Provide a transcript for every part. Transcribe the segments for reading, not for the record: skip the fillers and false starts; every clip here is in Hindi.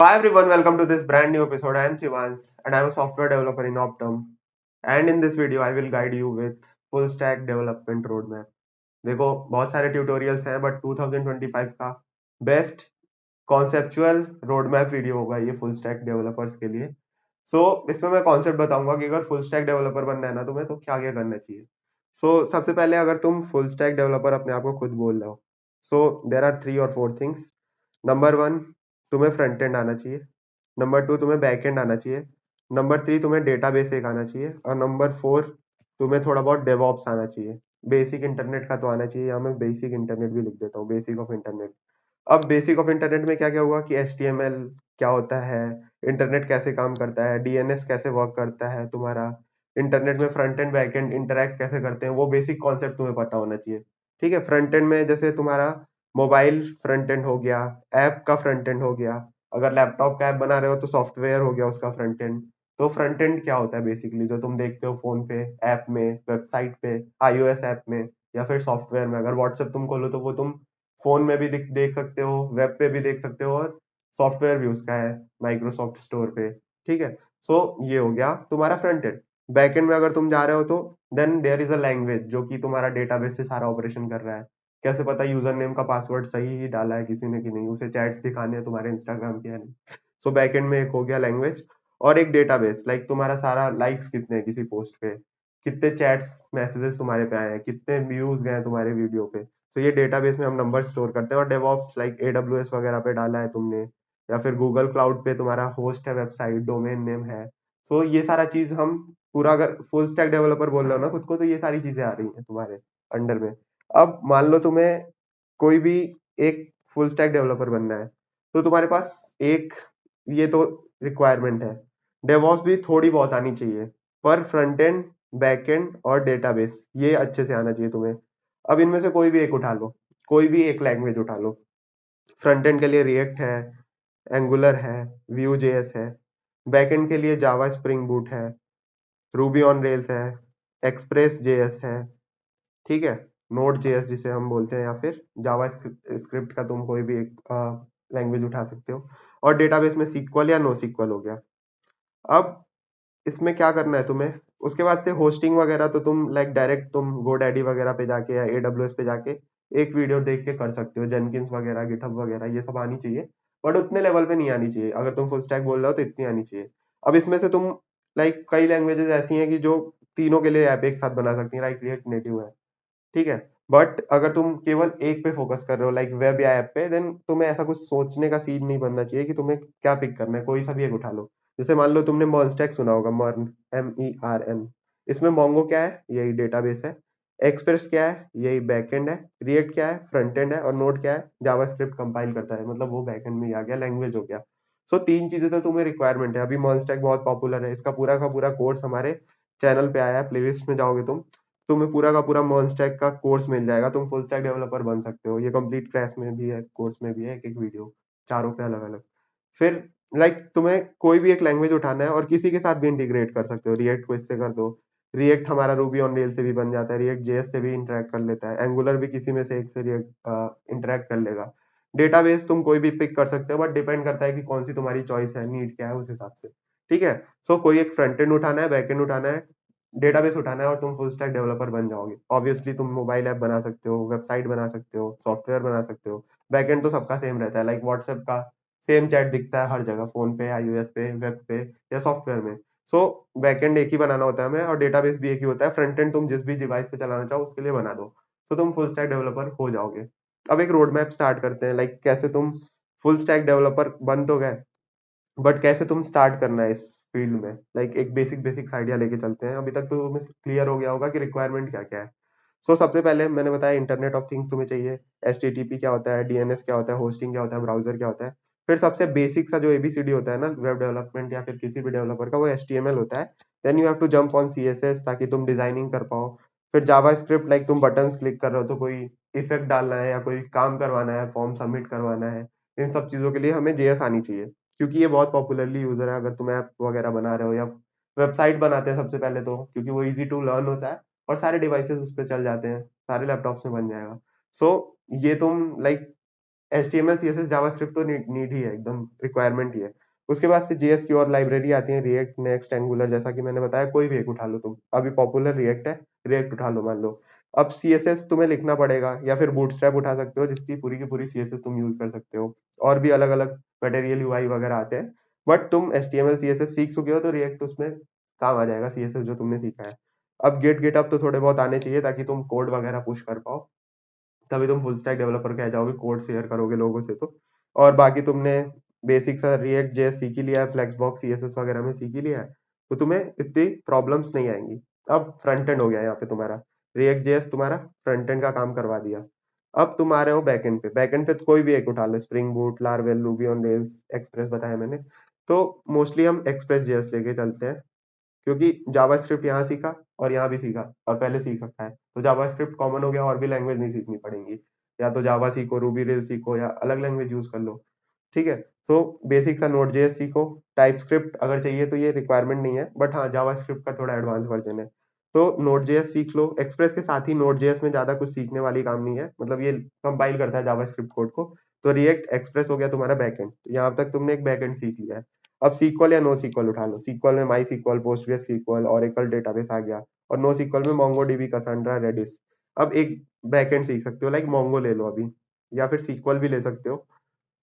Hi everyone, welcome to this brand new episode. I am Chivans and I am a software developer in Optum. And in this video, I will guide you with full stack development roadmap. देखो बहुत सारे ट्यूटोरियल्स हैं बट 2025 का बेस्ट कॉन्सेप्चुअल रोडमैप वीडियो होगा ये फुल स्टैक डेवलपर्स के लिए। इसमें मैं कॉन्सेप्ट बताऊंगा कि अगर फुल स्टैक डेवलपर बनना है ना तुम्हें तो क्या क्या करना चाहिए। सबसे पहले अगर तुम फुल स्टैक डेवलपर अपने आप को खुद बोल रहे हो, देर आर 3 और 4 थिंग्स। नंबर 1, तुम्हें फ्रंट एंड आना चाहिए। नंबर 2, तुम्हें बैक एंड आना चाहिए। नंबर 3, तुम्हें डेटाबेस एक आना चाहिए। और नंबर 4, तुम्हें थोड़ा बहुत डेवऑप्स आना चाहिए। बेसिक इंटरनेट का तो आना चाहिए, यहाँ मैं बेसिक इंटरनेट भी लिख देता हूँ, बेसिक ऑफ इंटरनेट। अब बेसिक ऑफ इंटरनेट में क्या क्या हुआ कि HTML क्या होता है, इंटरनेट कैसे काम करता है, DNS कैसे वर्क करता है तुम्हारा, इंटरनेट में front end back and interact कैसे करते हैं, वो बेसिक कॉन्सेप्ट तुम्हें पता होना चाहिए। ठीक है, फ्रंट एंड में जैसे तुम्हारा मोबाइल फ्रंट एंड हो गया, ऐप का फ्रंट एंड हो गया। अगर लैपटॉप का ऐप बना रहे हो तो सॉफ्टवेयर हो गया उसका फ्रंट एंड। तो फ्रंट एंड क्या होता है बेसिकली, जो तुम देखते हो फोन पे, ऐप में, वेबसाइट पे, iOS ऐप में, या फिर सॉफ्टवेयर में। अगर व्हाट्सएप तुम खोलो तो वो तुम फोन में भी देख सकते हो, वेब पे भी देख सकते हो, और सॉफ्टवेयर भी उसका है माइक्रोसॉफ्ट स्टोर पे। ठीक है, ये हो गया तुम्हारा फ्रंट एंड। बैक एंड में अगर तुम जा रहे हो तो then there is a language जो कि तुम्हारा डेटाबेस से सारा ऑपरेशन कर रहा है। कैसे पता यूजर नेम का पासवर्ड सही ही डाला है किसी ने कि नहीं, उसे चैट्स दिखाने हैं तुम्हारे इंस्टाग्राम के या नहीं। बैक एंड में एक हो गया लैंग्वेज, और एक डेटाबेस लाइक तुम्हारा सारा लाइक्स कितने हैं किसी पोस्ट पे, कितने चैट्स मैसेजेस तुम्हारे पे आए हैं, कितने व्यूज गए हैं तुम्हारे वीडियो पे। ये डेटाबेस में हम नंबर स्टोर करते हैं। और डेवऑप्स लाइक AWS वगैरह पे डाला है तुमने, या फिर गूगल क्लाउड पे तुम्हारा होस्ट है, वेबसाइट डोमेन नेम है। ये सारा चीज हम पूरा, अगर फुल स्टैक डेवलपर बोल रहे हो ना खुद को, तो ये सारी चीजें आ रही हैं तुम्हारे अंडर में। अब मान लो तुम्हें कोई भी एक फुल स्टैक डेवलपर बनना है, तो तुम्हारे पास एक ये तो रिक्वायरमेंट है। डेवऑप्स भी थोड़ी बहुत आनी चाहिए, पर फ्रंट एंड, बैक एंड और डेटाबेस ये अच्छे से आना चाहिए तुम्हें। अब इनमें से कोई भी एक उठा लो, कोई भी एक लैंग्वेज उठा लो। फ्रंट एंड के लिए रिएक्ट है, एंगुलर है, व्यू जेएस है। बैक एंड के लिए जावा स्प्रिंग बूट है, रूबी ऑन रेल्स है, एक्सप्रेस जेएस है। ठीक है, नोड जेएस जिसे हम बोलते हैं, या फिर जावा स्क्रिप्ट का तुम कोई भी एक लैंग्वेज उठा सकते हो। और डेटाबेस में सीक्वल या नो सीक्वल हो गया। अब इसमें क्या करना है तुम्हें, उसके बाद से होस्टिंग वगैरह तो तुम लाइक डायरेक्ट तुम GoDaddy वगैरह पे जाके या AWS पे जाके एक वीडियो देख के कर सकते हो। जेनकिंस वगैरह, गिटहब वगैरह ये सब आनी चाहिए, बट उतने लेवल पे नहीं आनी चाहिए। अगर तुम फुल स्टैक बोल रहे हो तो इतनी आनी चाहिए। अब इसमें से तुम लाइक कई लैंग्वेजेस ऐसी हैं कि जो तीनों के लिए ऐप एक साथ बना सकती हैं, लाइक रिएक्ट नेटिव है। ठीक है, बट अगर तुम केवल एक पे फोकस कर रहे हो लाइक वेब या ऐप पे, देन तुम्हें ऐसा कुछ सोचने का सीन नहीं बनना चाहिए कि तुम्हें क्या पिक करना है, कोई सा भी एक उठा लो। जैसे मान लो तुमने मर्न सुना होगा, मर्न, MERN। इसमें मोंगो क्या है, यही डेटाबेस है। एक्सप्रेस क्या है, यही बैकएंड है। रिएक्ट क्या है, फ्रंट एंड है। और नोड क्या है, जावास्क्रिप्ट कंपाइल करता है, मतलब वो बैकएंड में ही आ गया, लैंग्वेज हो गया। तीन चीजें तो तुम्हें रिक्वायरमेंट है। अभी मर्न बहुत पॉपुलर है, इसका पूरा का पूरा कोर्स हमारे चैनल पे आया है, प्लेलिस्ट में जाओगे तुम, तुम्हें पूरा का पूरा मर्न स्टैक का कोर्स मिल जाएगा। तुम फुल स्टैक डेवलपर बन सकते हो। ये कंप्लीट क्रैश में भी है, कोर्स में भी है, एक एक वीडियो, चारों पे अलग अलग। फिर तुम्हें कोई भी एक लैंग्वेज उठाना है और किसी के साथ भी इंटीग्रेट कर सकते हो। रिएक्ट को इससे कर दो, रिएक्ट हमारा रूबी ऑन रेल से भी बन जाता है, रिएक्ट जेएस से भी इंटरेक्ट कर लेता है, एंगुलर भी किसी में से एक से रिएक्ट इंटरेक्ट कर लेगा। डेटाबेस तुम कोई भी पिक कर सकते हो, बट डिपेंड करता है कि कौन सी तुम्हारी चॉइस है, नीड क्या है, उस हिसाब से। ठीक है, कोई एक फ्रंट एंड उठाना है, बैक एंड उठाना है, डेटाबेस उठाना है, और तुम फुल स्टैक डेवलपर बन जाओगे। ऑब्वियसली तुम मोबाइल ऐप बना सकते हो, वेबसाइट बना सकते हो, सॉफ्टवेयर बना सकते हो। बैकएंड तो सबका सेम रहता है, लाइक व्हाट्सएप का सेम चैट दिखता है हर जगह, फोन पे, iOS पे, वेब पे, या सॉफ्टवेयर में। बैकएंड एक ही बनाना होता है हमें, और डेटाबेस भी एक ही होता है। फ्रंट एंड तुम जिस भी डिवाइस पे चलाना चाहो उसके लिए बना दो, तुम फुल स्टैक डेवलपर हो जाओगे। अब एक रोड मैप स्टार्ट करते हैं, लाइक कैसे तुम फुल स्टैक डेवलपर बन तो गए, बट कैसे तुम स्टार्ट करना है इस फील्ड में। लाइक एक बेसिक बेसिक्स आइडिया लेके चलते हैं। अभी तक तो तुम्हें क्लियर हो गया होगा कि रिक्वायरमेंट क्या क्या है। सबसे पहले मैंने बताया इंटरनेट ऑफ थिंग्स तुम्हें चाहिए। HTTP क्या होता है, DNS क्या होता है, होस्टिंग क्या होता है, ब्राउजर क्या होता है। फिर सबसे बेसिक सा जो ABCD होता है ना वेब डेवलपमेंट या फिर किसी भी डेवलपर का, वो HTML होता है। Then you have to jump on CSS ताकि तुम डिजाइनिंग कर पाओ। फिर जावा स्क्रिप्ट, लाइक तुम बटन्स क्लिक कर रहे हो तो कोई इफेक्ट डालना है, या कोई काम करवाना है, फॉर्म सबमिट करवाना है। इन सब चीजों के लिए हमें JS आनी चाहिए, क्योंकि ये बहुत पॉपुलरली यूजर है। अगर तुम ऐप वगैरह बना रहे हो या वेबसाइट बनाते हैं सबसे पहले, तो क्योंकि वो इजी टू लर्न होता है और सारे डिवाइसेस उस पर चल जाते हैं, सारे लैपटॉप्स में बन जाएगा। ये तुम लाइक HTML CSS जावास्क्रिप्ट तो नीड ही है, एकदम रिक्वायरमेंट ही है। उसके बाद से JS की और लाइब्रेरी आती है, रिएक्ट, नेक्स्ट, एंगुलर, जैसा कि मैंने बताया कोई भी एक उठा लो तुम। अभी पॉपुलर रिएक्ट है, रिएक्ट उठा लो मान लो। अब CSS तुम्हें लिखना पड़ेगा, या फिर बूटस्ट्रैप उठा सकते हो जिसकी पूरी की पूरी CSS तुम यूज कर सकते हो। और भी अलग अलग मटेरियल UI वगैरह आते हैं। बट तुम HTML CSS सीख चुके हो तो रिएक्ट उसमें काम आ जाएगा, CSS जो तुमने सीखा है। अब गेटअप तो थोड़े बहुत आने चाहिए ताकि तुम कोड वगैरह पुश कर पाओ, तभी तुम फुल स्टैक डेवलपर कह जाओगे, कोड शेयर करोगे लोगों से तो। और बाकी तुमने बेसिक सा रिएक्ट जेएस सीख ही लिया है, फ्लेक्सबॉक्स CSS वगैरह में सीख ही लिया है, तो तुम्हें इतनी प्रॉब्लम्स नहीं आएंगी। अब फ्रंट एंड हो गया यहाँ पे तुम्हारा, रिएक्ट जेएस तुम्हारा फ्रंट एंड का काम करवा दिया। अब तुम आ रहे हो बैकएंड पे। बैकएंड पे तो कोई भी एक उठा लो, Spring Boot, Laravel, Ruby on Rails, Express बताया मैंने। तो मोस्टली हम एक्सप्रेस जेएस लेके चलते हैं, क्योंकि जावास्क्रिप्ट यहाँ सीखा और यहाँ भी सीखा और पहले सीख रखा है, तो जावास्क्रिप्ट कॉमन हो गया, और भी लैंग्वेज नहीं सीखनी पड़ेंगी। या तो जावा सीखो, रूबी रेल सीखो, या अलग लैंग्वेज यूज कर लो। ठीक है। सो बेसिक सा नोड जेएस सीखो। टाइप स्क्रिप्ट अगर चाहिए तो ये रिक्वायरमेंट नहीं है, बट हाँ जावास्क्रिप्ट का थोड़ा एडवांस वर्जन है। तो नोड जेएस सीख लो। एक्सप्रेस के साथ ही नोड जेएस में ज्यादा कुछ सीखने वाली काम नहीं है, मतलब ये कंपाइल करता है जावास्क्रिप्ट कोड को। तो रिएक्ट एक्सप्रेस हो गया तुम्हारा बैकएंड, यहाँ तक तुमने एक बैकएंड सीख लिया है। अब सीक्वल या नो सीक्वल उठा लो। सीक्वल में MySQL, PostgreSQL, Oracle database आ गया। और नो सीक्वल में मोंगोडीबी, कसांड्रा, रेडिस। अब एक बैकएंड सीख सकते हो, लाइक मोंगो ले लो अभी, या फिर सीक्वल भी ले सकते हो।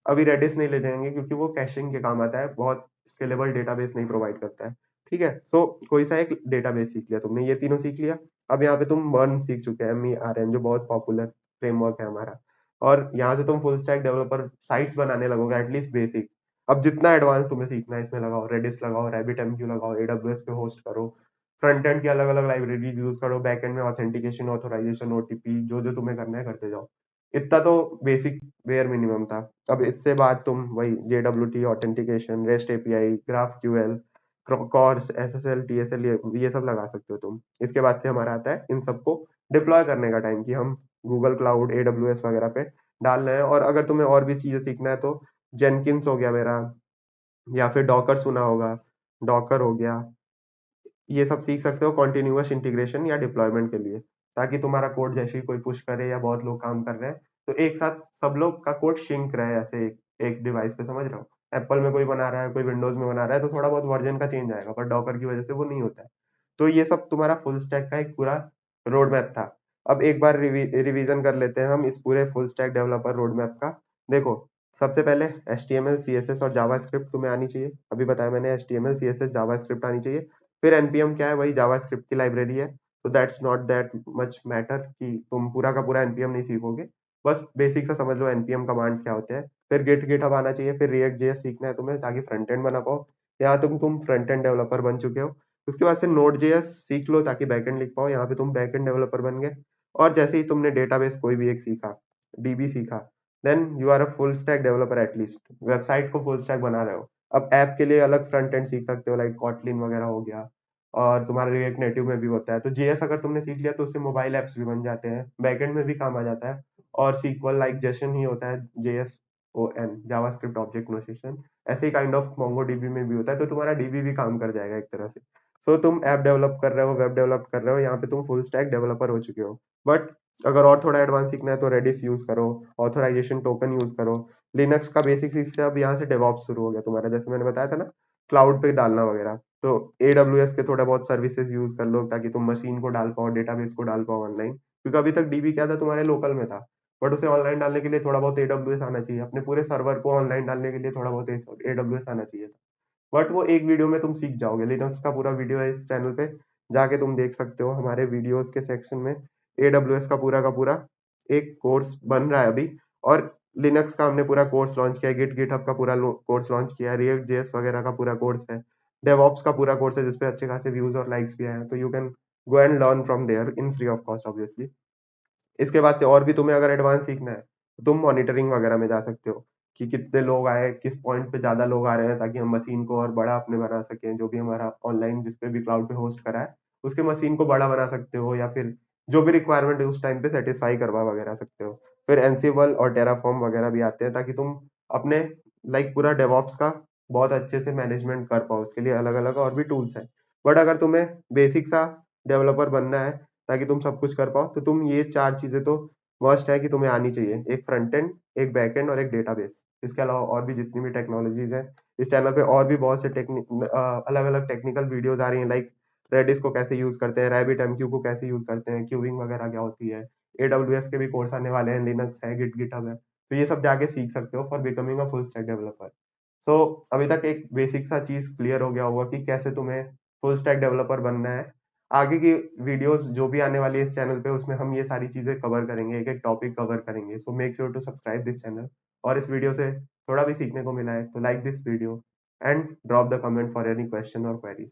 अभी रेडिस नहीं ले जाएंगे क्योंकि वो कैशिंग के काम आता है, बहुत स्केलेबल डेटाबेस नहीं प्रोवाइड करता है। ठीक है। सो कोई सा एक डेटाबेस सीख लिया तुमने, ये तीनों सीख लिया। अब यहाँ पे तुम मर्न सीख चुके हैं, MERN, जो बहुत पॉपुलर फ्रेमवर्क है हमारा। और यहाँ से तुम फुल स्टैक डेवलपर साइट्स बनाने लगोगे, एटलीस्ट बेसिक। अब जितना एडवांस तुम्हें सीखना है इसमें लगाओ, रेडिस लगाओ, RabbitMQ लगाओ, AWS पे होस्ट करो। फ्रंट एंड की अलग अलग लाइब्रेरीज यूज करो, बैक एंड में ऑथेंटिकेशन, ऑथोराइजेशन, OTP, जो जो तुम्हें करना है करते जाओ। इतना तो बेसिक वेयर मिनिमम था। अब इससे बाद तुम वही JWT, authentication, rest API, graph QL, CORS, SSL, TSL, ये सब लगा सकते हो तुम। इसके बाद से हमारा आता है इन सबको डिप्लॉय करने का टाइम, कि हम गूगल क्लाउड, AWS वगैरह पे डाल रहे हैं। और अगर तुम्हें और भी चीजें सीखना है तो जेनकिंस हो गया मेरा, या फिर डॉकर सुना होगा, डॉकर हो गया, ये सब सीख सकते हो कॉन्टिन्यूअस इंटीग्रेशन या डिप्लॉयमेंट के लिए, ताकि तुम्हारा कोड जैसे ही कोई पुश करे या बहुत लोग काम कर रहे हैं तो एक साथ सब लोग का कोड शिंक रहे, ऐसे एक डिवाइस पे, समझ रहे हो। एप्पल में कोई बना रहा है, कोई विंडोज में बना रहा है, तो थोड़ा बहुत वर्जन का चेंज आएगा, पर डॉकर की वजह से वो नहीं होता है। तो ये सब तुम्हारा फुल स्टैक का एक पूरा रोड मैप था। अब एक बार रिवीजन कर लेते हैं हम इस पूरे full stack developer road map का। देखो, सबसे पहले HTML CSS और जावास्क्रिप्ट तुम्हें आनी चाहिए, अभी बताया मैंने, HTML CSS जावास्क्रिप्ट आनी चाहिए। फिर npm क्या है, वही जावास्क्रिप्ट की लाइब्रेरी है। तो that's not that much matter कि तुम पूरा का पूरा npm नहीं सीखोगे, बस बेसिक सा समझ लो npm कमांड्स क्या होते हैं। फिर गिटहब आना चाहिए, फिर रिएक्ट जेएस सीखना है तुम्हें ताकि फ्रंट एंड बना पाओ। यहाँ तुम फ्रंट एंड डेवलपर बन चुके हो। उसके बाद से नोड जेएस सीख लो ताकि बैकएंड लिख पाओ, यहाँ पे तुम बैकएंड डेवलपर बन गए। और जैसे ही तुमने डेटाबेस कोई भी एक सीखा, DB सीखा, then you are a full stack developer, at least website को फुल स्टैक बना रहे हो। अब ऐप के लिए अलग फ्रंट एंड सीख सकते हो, लाइक कॉटलिन वगैरह हो गया, और तुम्हारा रिएक्ट नेटिव में भी होता है। तो जेएस अगर तुमने सीख लिया तो उससे मोबाइल एप्स भी बन जाते हैं, बैकएंड में भी काम आ जाता है। और सीक्वल लाइक जेसन ही होता है, JSON, जावास्क्रिप्ट ऑब्जेक्ट नोटेशन। ऐसे ही काइंड ऑफ मोंगोडीबी में भी होता है, तो तुम्हारा डीबी भी काम कर जाएगा एक तरह से। सो तुम ऐप डेवलप कर रहे हो, वेब डेवलप कर रहे हो, यहाँ पे तुम फुल स्टैक डेवलपर हो चुके हो। बट अगर और थोड़ा एडवांस सीखना है तो रेडिस यूज करो, ऑथोराइजेशन टोकन यूज करो। लिनक्स का बेसिक सीख से अब यहाँ से डेवॉप्स शुरू हो गया तुम्हारा, जैसे मैंने बताया था ना, क्लाउड पे डालना वगैरह। तो AWS के थोड़ा बहुत सर्विसेज यूज कर लो ताकि तुम मशीन को डाल पाओ, डेटाबेस को डाल पाओ ऑनलाइन, क्योंकि अभी तक डीबी क्या था, तुम्हारे लोकल में था। बट उसे ऑनलाइन डालने के लिए थोड़ा बहुत AWS आना चाहिए, अपने पूरे सर्वर को ऑनलाइन डालने के लिए थोड़ा बहुत AWS आना चाहिए था। बट वो एक वीडियो में तुम सीख जाओगे, लिनक्स का पूरा वीडियो है इस चैनल पे, जाके तुम देख सकते हो हमारे वीडियोस के सेक्शन में। AWS का पूरा एक कोर्स बन रहा है अभी। और लिनक्स का हमने पूरा कोर्स लॉन्च किया है, गिटहब का पूरा कोर्स लॉन्च किया है, रिएक्ट जेएस वगैरह का पूरा कोर्स है, डेवऑप्स का पूरा कोर्स है जिसपे अच्छे खासे व्यूज और लाइक्स भी आए हैं। तो you can go and learn from there in free of cost obviously. इसके बाद से और भी तुम्हें अगर एडवांस सीखना है तो तुम मॉनिटरिंग वगैरह में जा सकते हो, कि कितने लोग आए, किस पॉइंट पे ज्यादा लोग आ रहे हैं, ताकि हम मशीन को और बड़ा अपने बना सकें। जो भी हमारा ऑनलाइन जिसपे भी क्लाउड पे होस्ट करा है उसके मशीन को बड़ा बना सकते हो, या फिर जो भी रिक्वायरमेंट है उस टाइम पे सेटिस्फाई करवा वगैरह सकते हो। फिर एनसिबल और टेराफॉर्म वगैरह भी आते हैं ताकि तुम अपने लाइक पूरा डेवॉप्स का बहुत अच्छे से मैनेजमेंट कर पाओ। उसके लिए अलग अलग और भी टूल्स हैं। बट अगर तुम्हें बेसिक सा डेवलपर बनना है ताकि तुम सब कुछ कर पाओ, तो तुम ये चार चीजें तो मस्ट है कि तुम्हें आनी चाहिए, एक फ्रंट एंड, एक बैक एंड और एक डेटाबेस। इसके अलावा और भी जितनी भी टेक्नोलॉजीज हैं, इस चैनल पे और भी बहुत से अलग अलग टेक्निकल वीडियोस आ रही हैं, लाइक रेडिस को कैसे यूज करते हैं, रैबिट एमक्यू को कैसे यूज करते हैं, क्यूबिंग वगैरह क्या होती है, एडब्ल्यूएस के भी कोर्स आने वाले हैं, लिनक्स है, गिटहब है, तो ये सब जाके सीख सकते हो for becoming a full stack developer. So अभी तक एक बेसिक सा चीज क्लियर हो गया होगा कि कैसे तुम्हें फुल स्टैक डेवलपर बनना है। आगे की वीडियोस जो भी आने वाली है इस चैनल पे, उसमें हम ये सारी चीजें कवर करेंगे, एक एक टॉपिक कवर करेंगे। So make sure to subscribe this channel. और इस वीडियो से थोड़ा भी सीखने को मिला है तो like this video and drop the comment for any question और क्वेरीज।